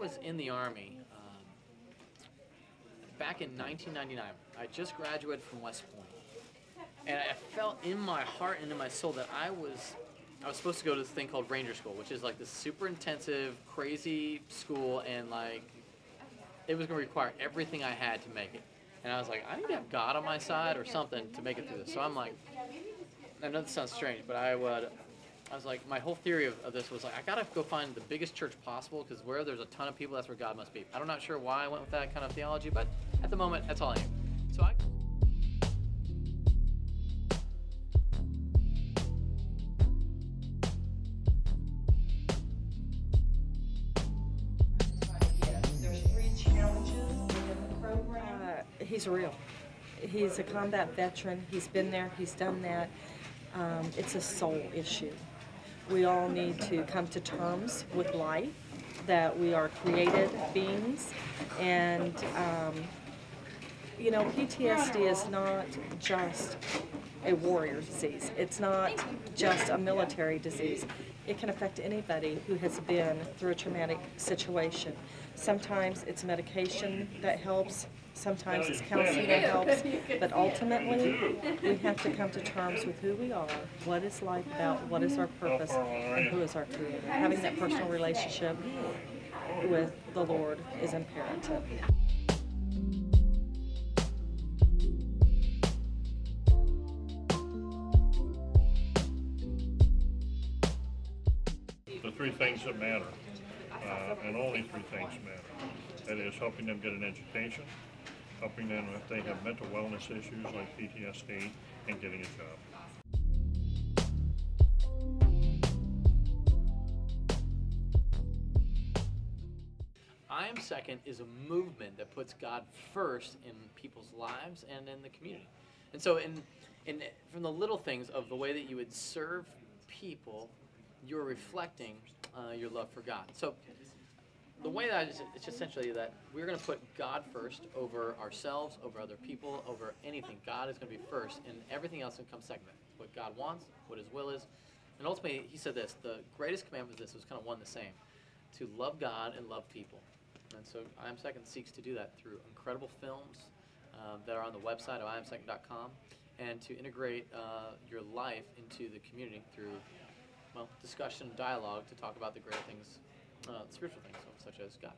was in the Army back in 1999. I just graduated from West Point, and I felt in my heart and in my soul that I was supposed to go to this thing called Ranger School, which is like this super intensive, crazy school, and like it was going to require everything I had to make it. And I was like, I need to have God on my side or something to make it through this. So I'm like, I know this sounds strange, but I was like, my whole theory of this was like, I gotta go find the biggest church possible, because where there's a ton of people, that's where God must be. I'm not sure why I went with that kind of theology, but at the moment, that's all I knew. So There's 3 challenges in the program. He's real. He's a combat veteran. He's been there. He's done that. It's a soul issue. We all need to come to terms with life, that we are created beings, and PTSD is not just a warrior disease. It's not just a military disease. It can affect anybody who has been through a traumatic situation. Sometimes it's medication that helps, sometimes it's counseling that helps, but ultimately we have to come to terms with who we are, what is life about, what is our purpose, and who is our Creator. Having that personal relationship with the Lord is imperative. The 3 things that matter, and only 3 things matter. That is helping them get an education, helping them if they have mental wellness issues like PTSD, and getting a job. I Am Second is a movement that puts God first in people's lives and in the community. And so from the little things of the way that you would serve people, you're reflecting your love for God. So the way that it's essentially that we're going to put God first over ourselves, over other people, over anything. God is going to be first, and everything else can come second. What God wants, what His will is. And ultimately, He said this, the greatest commandment of this was kind of one the same, to love God and love people. And so I Am Second seeks to do that through incredible films that are on the website of iamsecond.com, and to integrate your life into the community through discussion and dialogue to talk about the greater things, spiritual things, such as God.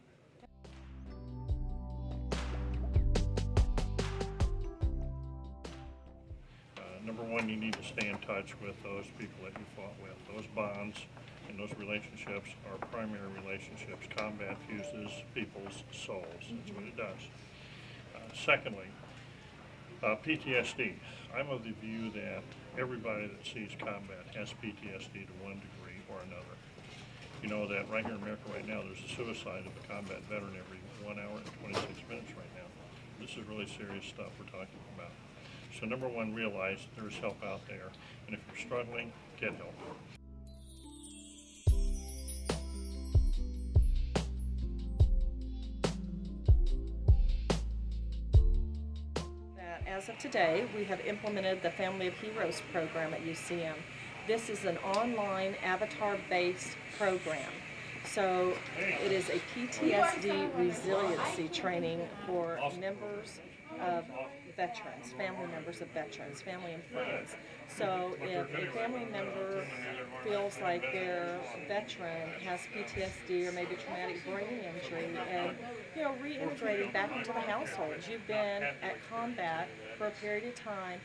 Number 1, you need to stay in touch with those people that you fought with. Those bonds and those relationships are primary relationships. Combat fuses people's souls. That's what it does. Secondly, PTSD. I'm of the view that everybody that sees combat has PTSD to one degree or another. You know that right here in America right now, there's a suicide of a combat veteran every 1 hour and 26 minutes right now. This is really serious stuff we're talking about. So number 1, realize there's help out there, and if you're struggling, get help. As of today, we have implemented the Family of Heroes program at UCM. This is an online avatar-based program. So it is a PTSD resiliency training for members of veterans, family members of veterans, family and friends. So if a family member feels like their veteran has PTSD or maybe traumatic brain injury and, reintegrating back into the household, you've been at combat for a period of time,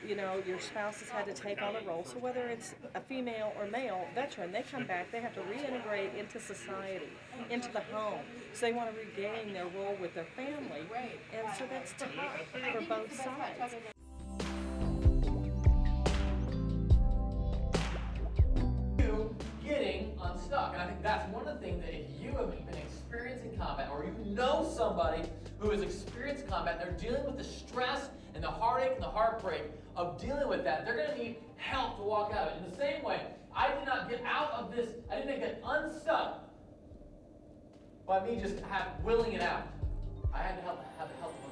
your spouse has had to take on a role. So whether it's a female or male veteran, they come back, they have to reintegrate into society, into the home. So they want to regain their role with their family. And so that's tough for both sides. Getting unstuck. And I think that's one of the things that if you have been experiencing combat, or you know somebody who has experienced combat, they're dealing with the stress and the heartache and the heartbreak of dealing with that, they're going to need help to walk out of it. In the same way, I did not get out of this, I didn't get unstuck by me just willing it out. I had to have the help of